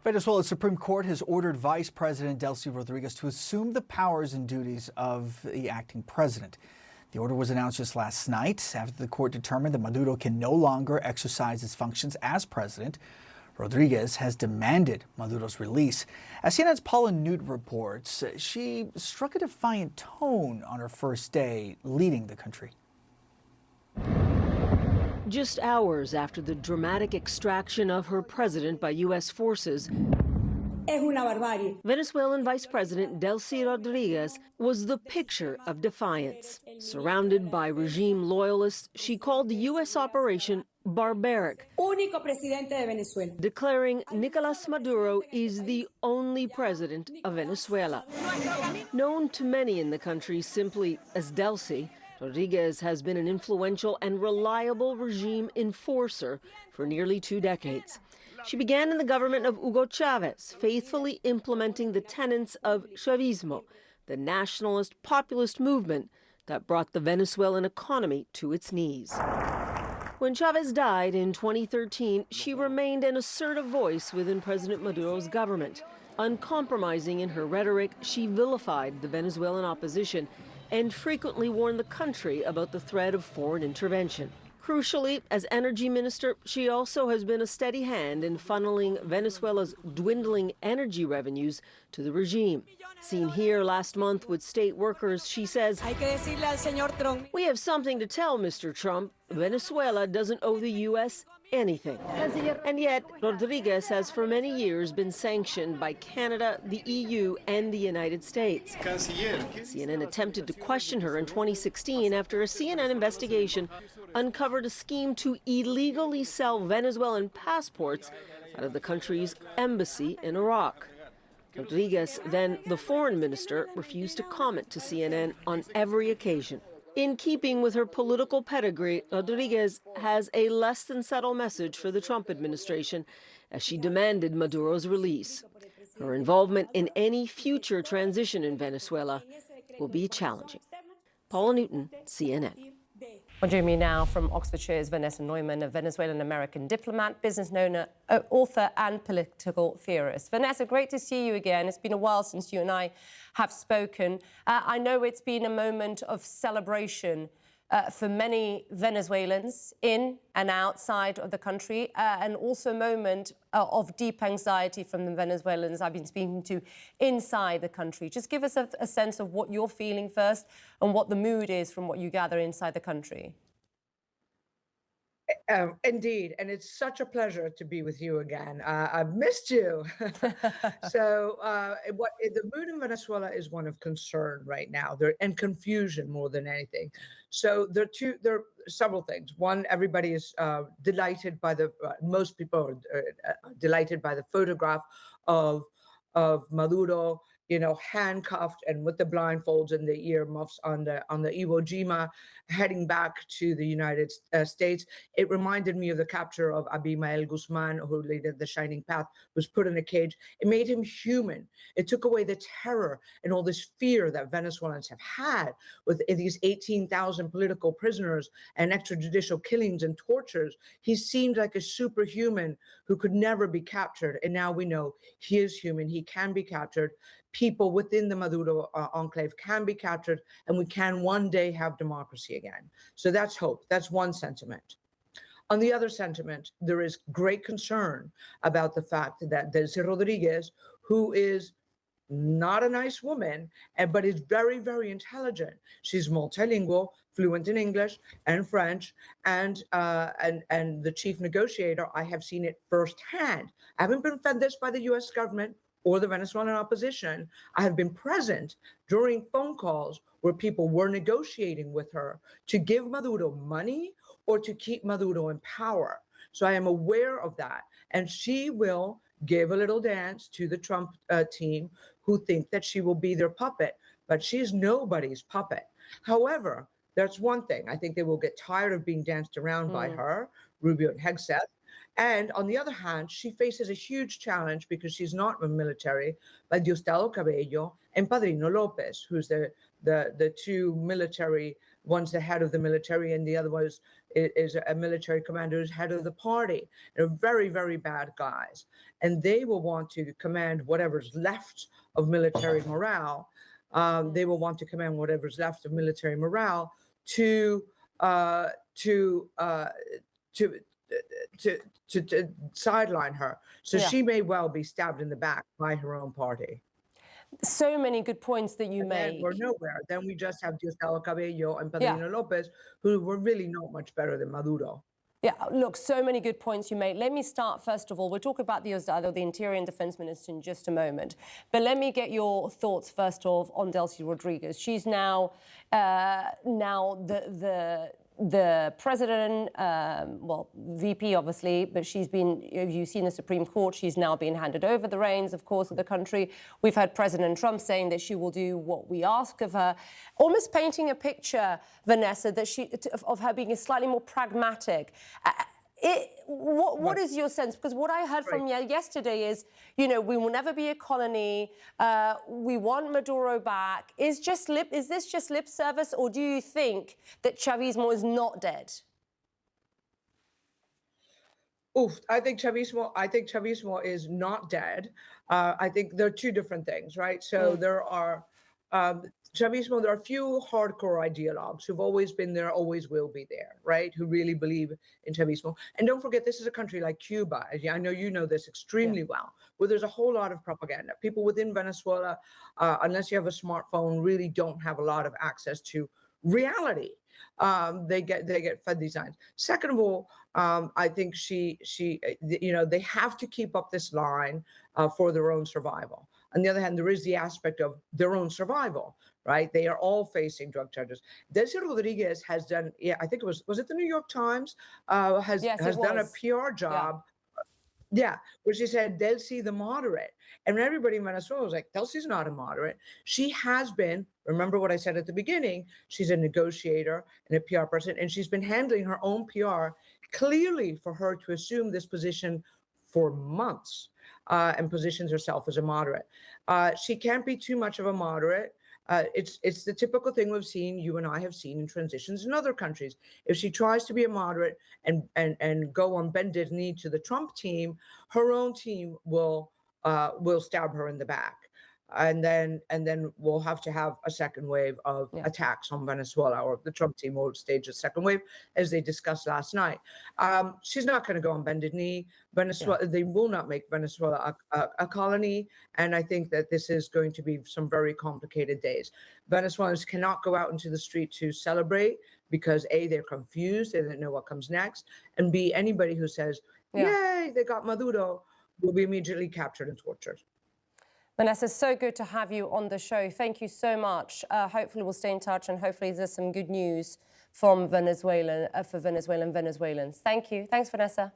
Venezuela's Supreme Court has ordered Vice President Delcy Rodriguez to assume the powers and duties of the acting president. The order was announced just last night after the court determined that Maduro can no longer exercise his functions as president. Rodriguez has demanded Maduro's release. As CNN's Paula Newton reports, she struck a defiant tone on her first day leading the country. Just hours after the dramatic extraction of her president by U.S. forces, Venezuelan Vice President Delcy Rodriguez was the picture of defiance. Surrounded by regime loyalists, she called the U.S. operation barbaric, declaring Nicolas Maduro is the only president of Venezuela. Known to many in the country simply as Delcy, Rodriguez has been an influential and reliable regime enforcer for nearly 2 decades. She began in the government of Hugo Chavez, faithfully implementing the tenets of Chavismo, the nationalist populist movement that brought the Venezuelan economy to its knees. When Chavez died in 2013, she remained an assertive voice within President Maduro's government. Uncompromising in her rhetoric, she vilified the Venezuelan opposition and frequently warned the country about the threat of foreign intervention. Crucially, as energy minister, she also has been a steady hand in funneling Venezuela's dwindling energy revenues to the regime. Seen here last month with state workers, she says, "We have something to tell Mr. Trump. Venezuela doesn't owe the U.S. anything." And yet, Rodriguez has for many years been sanctioned by Canada, the EU, and the United States. CNN attempted to question her in 2016 after a CNN investigation uncovered a scheme to illegally sell Venezuelan passports out of the country's embassy in Iraq. Rodriguez, then the foreign minister, refused to comment to CNN on every occasion. In keeping with her political pedigree, Rodriguez has a less than subtle message for the Trump administration as she demanded Maduro's release. Her involvement in any future transition in Venezuela will be challenging. Paula Newton, CNN. Well, joining me now from Oxfordshire is Vanessa Neumann, a Venezuelan-American diplomat, business owner, author and political theorist. Vanessa, great to see you again. It's been a while since you and I have spoken. I know it's been a moment of celebration for many Venezuelans in and outside of the country, and also a moment of deep anxiety from the Venezuelans I've been speaking to inside the country. Just give us a sense of what you're feeling first and what the mood is from what you gather inside the country. Indeed, and it's such a pleasure to be with you again. I've missed you. So the mood in Venezuela is one of concern right now, and confusion more than anything. So there are several things. One, everybody is delighted by most people are delighted by the photograph of Maduro, handcuffed and with the blindfolds and the earmuffs on the Iwo Jima, heading back to the United States. It reminded me of the capture of Abimael Guzman, who later the Shining Path was put in a cage. It made him human. It took away the terror and all this fear that Venezuelans have had with these 18,000 political prisoners and extrajudicial killings and tortures. He seemed like a superhuman who could never be captured. And now we know he is human. He can be captured. People within the Maduro enclave can be captured, and we can one day have democracy again. So that's hope. That's one sentiment. On the other sentiment, there is great concern about the fact that Delcy Rodriguez, who is not a nice woman, but is very, very intelligent. She's multilingual, fluent in English and French, and the chief negotiator, I have seen it firsthand. I haven't been fed this by the U.S. government or the Venezuelan opposition. I have been present during phone calls where people were negotiating with her to give Maduro money or to keep Maduro in power. So I am aware of that. And she will give a little dance to the Trump team who think that she will be their puppet, but she's nobody's puppet. However, that's one thing. I think they will get tired of being danced around by her, Rubio and Hegseth. And on the other hand, she faces a huge challenge because she's not in the military, by Diosdado Cabello and Padrino Lopez, who's the two military, one's the head of the military and the other one is a military commander who's head of the party. They're very, very bad guys. And they will want to command whatever's left of military morale. They will want to command whatever's left of military morale to sideline her. So Yeah. she may well be stabbed in the back by her own party. So many good points that you And then make. we're nowhere. Then we just have Diosdado Cabello and Padrino Lopez, who were really not much better than Maduro. Yeah, look, so many good points you made. Let me start, first of all, we'll talk about Diosdado, the Interior and Defense Minister, in just a moment. But let me get your thoughts, first of, on Delcy Rodriguez. She's now the president, well, VP, obviously, but she's been, you've seen the Supreme Court, she's now been handed over the reins, of course, of the country. We've heard President Trump saying that she will do what we ask of her, almost painting a picture, Vanessa, that of her being slightly more pragmatic. What is your sense? Because what I heard from you yesterday is, we will never be a colony. We want Maduro back. Is this just lip service, or do you think that Chavismo is not dead? I think Chavismo is not dead. I think there are two different things, right? So there are Chavismo, there are a few hardcore ideologues who've always been there, always will be there, right? Who really believe in Chavismo. And don't forget, this is a country like Cuba. I know you know this extremely well, where there's a whole lot of propaganda. People within Venezuela, unless you have a smartphone, really don't have a lot of access to reality. They get fed these lines. Second of all, I think they have to keep up this line for their own survival. On the other hand, there is the aspect of their own survival, right? They are all facing drug charges. Delcy Rodriguez has done, I think it was it the New York Times? Has done a PR job. Yeah, where she said, Delcy the moderate. And everybody in Venezuela was like, Delcy's not a moderate. She has been, remember what I said at the beginning, she's a negotiator and a PR person, and she's been handling her own PR clearly for her to assume this position for months and positions herself as a moderate. She can't be too much of a moderate. It's the typical thing we've seen, you and I have seen in transitions in other countries. If she tries to be a moderate and go on bended knee to the Trump team, her own team will stab her in the back. And then we'll have to have a second wave of attacks on Venezuela, or the Trump team will stage a second wave, as they discussed last night. She's not going to go on bended knee. Venezuela, they will not make Venezuela a colony, and I think that this is going to be some very complicated days. Venezuelans cannot go out into the street to celebrate because A, they're confused, they don't know what comes next, and B, anybody who says, yay, they got Maduro, will be immediately captured and tortured. Vanessa, so good to have you on the show. Thank you so much. Hopefully we'll stay in touch, and hopefully there's some good news from Venezuelan, for Venezuelan Venezuelans. Thank you. Thanks, Vanessa.